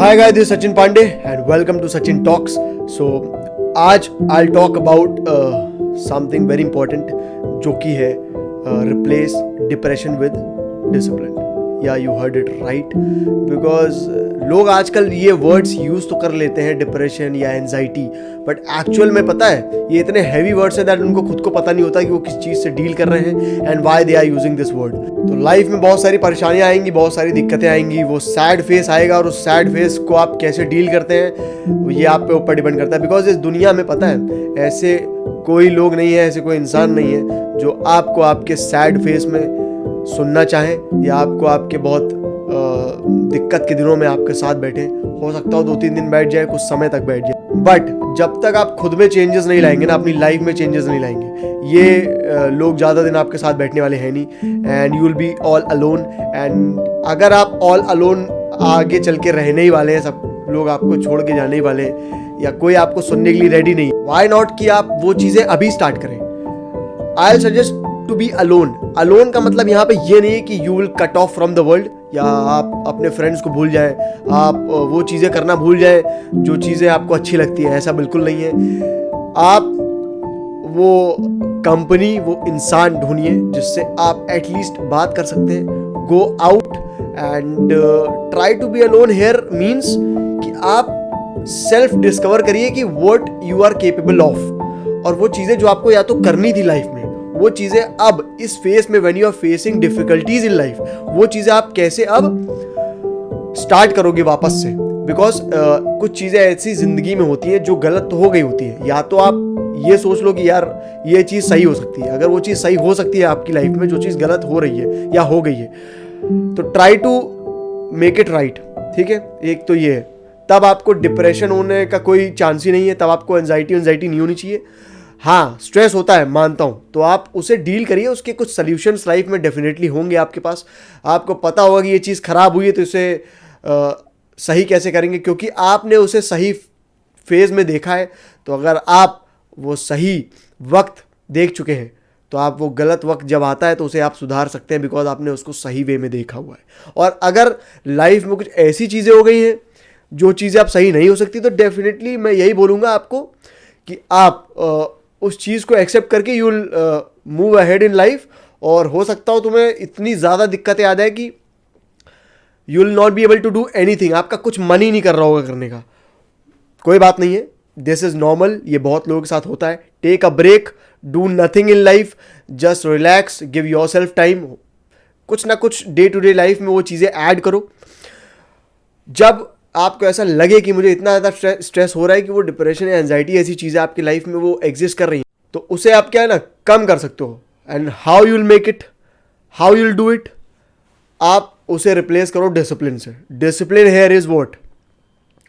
Hi guys, this is Sachin Pandey and welcome to Sachin Talks. So आज I'll talk about something very important जो कि है replace depression with discipline. Yeah, you heard it right. Because लोग आजकल ये words use तो कर लेते हैं डिप्रेशन या एंजाइटी, बट एक्चुअल में पता है ये इतने हैवी वर्ड्स हैं दैट उनको खुद को पता नहीं होता कि वो किस चीज़ से डील कर रहे हैं and why they are using this word. तो लाइफ में बहुत सारी परेशानियां आएंगी, बहुत सारी दिक्कतें आएंगी, वो सैड फेस आएगा और उस सैड फेस को आप कैसे डील करते हैं ये आप पे ऊपर डिपेंड करता है. बिकॉज इस दुनिया में पता है ऐसे कोई लोग नहीं है, ऐसे कोई इंसान नहीं है जो आपको आपके सैड फेस में सुनना चाहें या आपको आपके बहुत दिक्कत के दिनों में आपके साथ बैठे. हो सकता हो 2-3 दिन बैठ जाए, कुछ समय तक बैठ जाए, बट जब तक आप खुद में चेंजेस नहीं लाएंगे ना, अपनी लाइफ में चेंजेस नहीं लाएंगे, ये लोग ज़्यादा दिन आपके साथ बैठने वाले हैं नहीं. And you will be all alone. And अगर आप ऑल अलोन आगे चल के रहने ही वाले हैं, सब लोग आपको छोड़ के जाने ही वाले हैं या कोई आपको सुनने के लिए रेडी नहीं, व्हाई नॉट कि आप वो चीज़ें अभी स्टार्ट करें. I will suggest to be alone. Alone का मतलब यहाँ पे ये नहीं है कि you will cut off from the world या आप अपने फ्रेंड्स को भूल जाएं, आप वो चीज़ें करना भूल जाएं जो चीज़ें आपको अच्छी लगती है. ऐसा बिल्कुल नहीं है. आप वो कंपनी, वो इंसान ढूंढिए जिससे आप एटलीस्ट बात कर सकते हैं. Go out and try to be alone here means कि आप सेल्फ डिस्कवर करिए कि what you are capable of, और वो चीज़ें जो आपको या तो करनी थी लाइफ में, वो चीज़ें अब इस फेस में when you are facing difficulties in life, वो चीज़ें आप कैसे अब स्टार्ट करोगे वापस से. बिकॉज कुछ चीज़ें ऐसी ज़िंदगी में होती हैं जो गलत तो हो गई होती है. या तो आप ये सोच लो कि यार ये चीज़ सही हो सकती है. अगर वो चीज़ सही हो सकती है आपकी लाइफ में, जो चीज़ गलत हो रही है या हो गई है, तो try to make it right. ठीक है, एक तो ये है. तब आपको डिप्रेशन होने का कोई चांस ही नहीं है, तब आपको एंजाइटी नहीं होनी चाहिए. हाँ, स्ट्रेस होता है, मानता हूँ, तो आप उसे डील करिए. उसके कुछ सल्यूशंस लाइफ में डेफिनेटली होंगे आपके पास. आपको पता होगा कि ये चीज़ ख़राब हुई है तो इसे सही कैसे करेंगे, क्योंकि आपने उसे सही फेज़ में देखा है. तो अगर आप वो सही वक्त देख चुके हैं तो आप वो गलत वक्त जब आता है तो उसे आप सुधार सकते हैं, बिकॉज आपने उसको सही वे में देखा हुआ है. और अगर लाइफ में कुछ ऐसी चीज़ें हो गई हैं जो चीज़ें आप सही नहीं हो सकती, तो डेफिनेटली मैं यही बोलूँगा आपको कि आप उस चीज़ को एक्सेप्ट करके you will move ahead in life. और हो सकता हो तुम्हें इतनी ज़्यादा दिक्कतें आ जाए कि you will not be able to do anything. आपका कुछ मन ही नहीं कर रहा होगा करने का. कोई बात नहीं है, दिस इज़ नॉर्मल. ये बहुत लोगों के साथ होता है. Take a break, do nothing in life, just relax, give your self time. कुछ ना कुछ डे टू डे लाइफ में वो चीज़ें ऐड करो. जब आपको ऐसा लगे कि मुझे इतना ज़्यादा स्ट्रेस हो रहा है कि वो डिप्रेशन या एंजाइटी ऐसी चीज़ें आपकी लाइफ में वो एग्जिस्ट कर रही हैं, तो उसे आप क्या है ना कम कर सकते हो. And how you will make it, how you will do it, आप उसे रिप्लेस करो डिसिप्लिन से. Discipline here is what.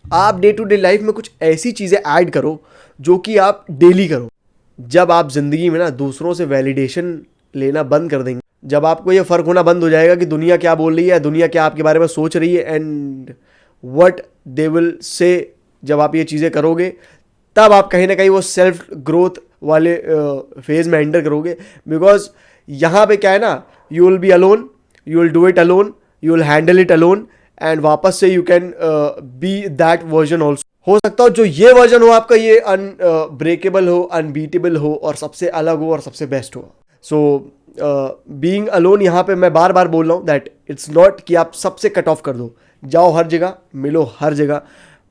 आप डे टू डे लाइफ में कुछ ऐसी चीज़ें ऐड करो जो कि आप डेली करो. जब आप ज़िंदगी में ना दूसरों से वैलिडेशन लेना बंद कर देंगे, जब आपको ये फ़र्क होना बंद हो जाएगा कि दुनिया क्या बोल रही है, दुनिया क्या आपके बारे में सोच रही है and what they will say, जब आप ये चीज़ें करोगे तब आप कहीं ना कहीं वो सेल्फ ग्रोथ वाले फेज में एंटर करोगे. बिकॉज यहाँ पे क्या है ना, you will be alone, you will do it alone, you will handle it alone, and वापस से you can be that version also. हो सकता हो जो ये वर्जन हो आपका, ये अनब्रेकेबल हो, अनबीटेबल हो और सबसे अलग हो और सबसे बेस्ट हो. सो बीइंग अलोन, यहाँ पे मैं बार बार बोल रहा हूँ दैट इट्स नॉट कि आप सबसे कट ऑफ कर दो. जाओ हर जगह, मिलो हर जगह,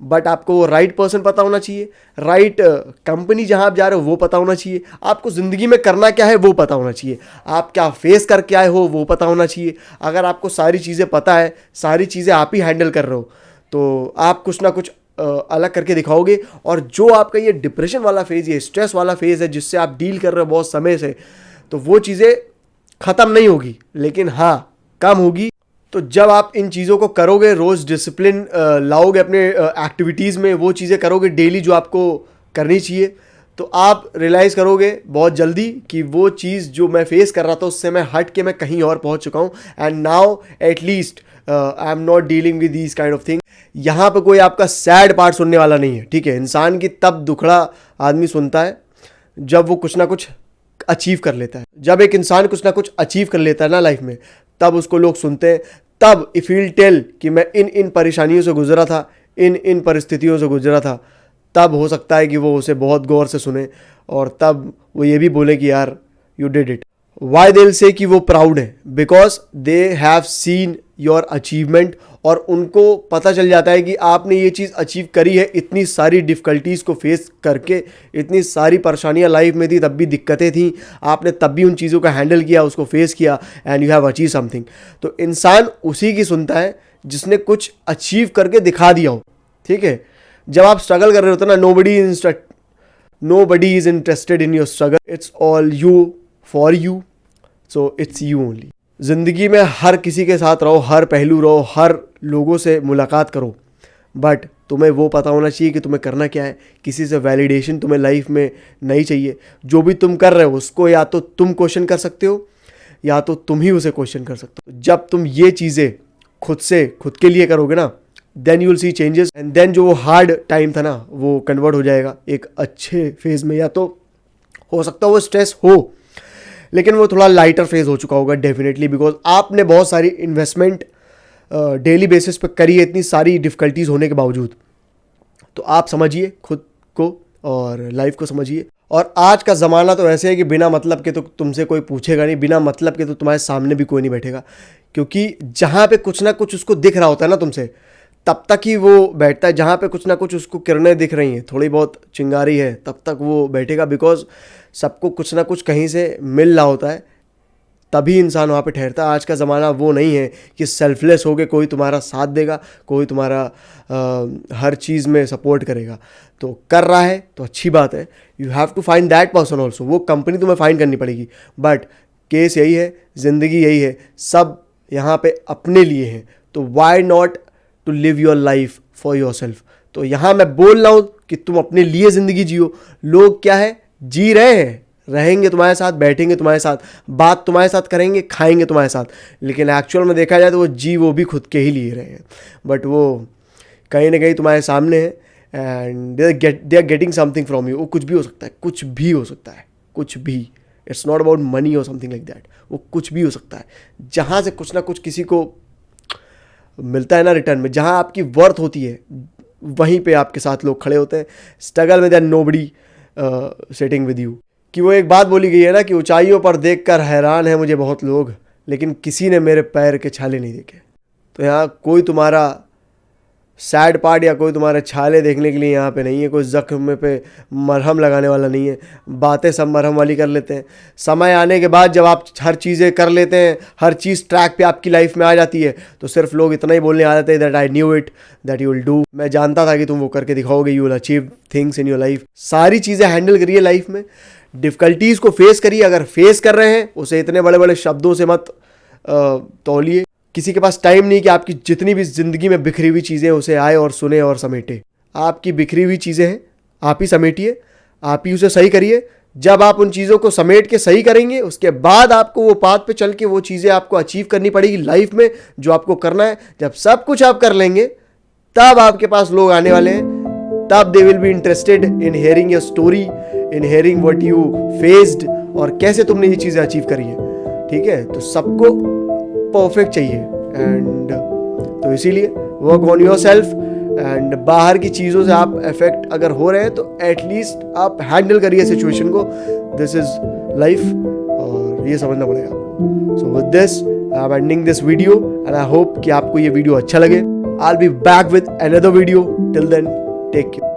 बट आपको वो राइट पर्सन पता होना चाहिए, राइट कंपनी जहाँ आप जा रहे हो वो पता होना चाहिए, आपको ज़िंदगी में करना क्या है वो पता होना चाहिए, आप क्या फेस करके आए हो वो पता होना चाहिए. अगर आपको सारी चीज़ें पता है, सारी चीज़ें आप ही हैंडल कर रहे हो, तो आप कुछ ना कुछ अलग करके दिखाओगे. और जो आपका ये डिप्रेशन वाला फेज़, ये स्ट्रेस वाला फेज़ है जिससे आप डील कर रहे हो बहुत समय से, तो वो चीज़ें ख़त्म नहीं होगी, लेकिन हाँ कम होगी. तो जब आप इन चीज़ों को करोगे, रोज़ डिसिप्लिन लाओगे अपने एक्टिविटीज़ में, वो चीज़ें करोगे डेली जो आपको करनी चाहिए, तो आप रियलाइज़ करोगे बहुत जल्दी कि वो चीज़ जो मैं फेस कर रहा था उससे मैं हट के मैं कहीं और पहुंच चुका हूं. And now at least I am not dealing with these kind of thing. यहाँ पे कोई आपका सैड पार्ट सुनने वाला नहीं है. ठीक है, इंसान की तब दुखड़ा आदमी सुनता है जब वो कुछ ना कुछ अचीव कर लेता है. जब एक इंसान कुछ ना कुछ अचीव कर लेता है ना लाइफ में, तब उसको लोग सुनते हैं. तब इफ विल टेल कि मैं इन परेशानियों से गुजरा था, इन परिस्थितियों से गुजरा था, तब हो सकता है कि वो उसे बहुत गौर से सुने और तब वो ये भी बोले कि यार you did it. Why they will say कि वो प्राउड है, because they have seen your achievement, और उनको पता चल जाता है कि आपने ये चीज़ अचीव करी है इतनी सारी डिफ़िकल्टीज़ को फेस करके। इतनी सारी परेशानियां लाइफ में थी, तब भी दिक्कतें थी, आपने तब भी उन चीज़ों का हैंडल किया, उसको फेस किया, and you have achieve something. तो इंसान उसी की सुनता है जिसने कुछ अचीव करके दिखा दिया हो। ठीक है, जब आप स्ट्रगल कर रहे होते ना, nobody is interested in your struggle, it's all you for you, so it's you only। ज़िंदगी में हर किसी के साथ रहो, हर पहलू रहो, हर लोगों से मुलाकात करो, बट तुम्हें वो पता होना चाहिए कि तुम्हें करना क्या है। किसी से वैलिडेशन तुम्हें लाइफ में नहीं चाहिए। जो भी तुम कर रहे हो उसको या तो तुम क्वेश्चन कर सकते हो या तो तुम ही उसे क्वेश्चन कर सकते हो। जब तुम ये चीज़ें खुद के लिए करोगे ना, then you will see changes, and then जो वो हार्ड टाइम था ना वो कन्वर्ट हो जाएगा एक अच्छे फेज में। या तो हो सकता है वो स्ट्रेस हो, लेकिन वो थोड़ा लाइटर फेज हो चुका होगा डेफिनेटली, बिकॉज आपने बहुत सारी इन्वेस्टमेंट डेली बेसिस पे करी है इतनी सारी डिफ़िकल्टीज़ होने के बावजूद। तो आप समझिए खुद को और लाइफ को समझिए। और आज का ज़माना तो ऐसे है कि बिना मतलब के तो तुमसे कोई पूछेगा नहीं, बिना मतलब के तो तुम्हारे सामने भी कोई नहीं बैठेगा, क्योंकि जहाँ पे कुछ ना कुछ उसको दिख रहा होता है ना तुमसे, तब तक ही वो बैठता है। जहाँ पे कुछ ना कुछ उसको किरणें दिख रही हैं, थोड़ी बहुत चिंगारी है, तब तक वो बैठेगा, बिकॉज सबको कुछ ना कुछ कहीं से मिल रहा होता है, तभी इंसान वहाँ पे ठहरता है। आज का ज़माना वो नहीं है कि सेल्फलेस हो के कोई तुम्हारा साथ देगा, कोई तुम्हारा हर चीज़ में सपोर्ट करेगा। तो कर रहा है तो अच्छी बात है, you have to find that person also. वो कंपनी तुम्हें फाइंड करनी पड़ेगी, बट केस यही है, ज़िंदगी यही है, सब यहाँ पे अपने लिए हैं। तो why not to live your life for your self. तो यहाँ मैं बोल रहा हूँ कि तुम अपने लिए ज़िंदगी जियो। लोग क्या है, जी रहे हैं, रहेंगे तुम्हारे साथ, बैठेंगे तुम्हारे साथ, बात तुम्हारे साथ करेंगे, खाएंगे तुम्हारे साथ, लेकिन एक्चुअल में देखा जाए तो वो भी खुद के ही लिए रहे हैं, बट वो कहीं ना कहीं तुम्हारे सामने है, and they are getting something from you. वो कुछ भी हो सकता है, कुछ भी हो सकता है, कुछ भी। इट्स नॉट अबाउट मनी और समथिंग लाइक दैट। वो कुछ भी हो सकता है, जहाँ से कुछ ना कुछ किसी को मिलता है ना रिटर्न में, जहाँ आपकी वर्थ होती है, वहीं पे आपके साथ लोग खड़े होते हैं। स्ट्रगल में there nobody sitting with you. कि वो एक बात बोली गई है ना कि ऊंचाइयों पर देखकर हैरान है मुझे बहुत लोग, लेकिन किसी ने मेरे पैर के छाले नहीं देखे। तो यहाँ कोई तुम्हारा सैड पार्ट या कोई तुम्हारे छाले देखने के लिए यहाँ पे नहीं है, कोई जख्म पे मरहम लगाने वाला नहीं है। बातें सब मरहम वाली कर लेते हैं। समय आने के बाद जब आप हर चीज़ें कर लेते हैं, हर चीज़ ट्रैक पे आपकी लाइफ में आ जाती है, तो सिर्फ लोग इतना ही बोलने आ जाते हैं that I knew it, that you will do. मैं जानता था कि तुम वो करके दिखाओगे, you will achieve things in your life. सारी चीज़ें हैंडल करिए लाइफ में, डिफ़िकल्टीज़ को फेस करिए। अगर फेस कर रहे हैं उसे इतने बड़े बड़े शब्दों से मत तौलिए। किसी के पास टाइम नहीं कि आपकी जितनी भी ज़िंदगी में बिखरी हुई चीज़ें उसे आए और सुने और समेटे। आपकी बिखरी हुई चीज़ें हैं, आप ही समेटिए, आप ही उसे सही करिए। जब आप उन चीज़ों को समेट के सही करेंगे, उसके बाद आपको वो पाथ पे चल के वो चीज़ें आपको अचीव करनी पड़ेगी लाइफ में, जो आपको करना है। जब सब कुछ आप कर लेंगे, तब आपके पास लोग आने वाले हैं, तब they will be interested in hearing your story, in hearing what you faced, और कैसे तुमने ये चीज़ें अचीव करी हैं। ठीक है, तो सबको परफेक्ट चाहिए, एंड तो इसीलिए work on your self. And बाहर की चीज़ों से आप अफेक्ट अगर हो रहे हैं तो एटलीस्ट आप हैंडल करिए सिचुएशन को। दिस इज लाइफ, और ये समझना पड़ेगा आपको। So with this I am ending this video, and I hope कि आपको ये वीडियो अच्छा लगे। I will be back with another video. Till then, take care.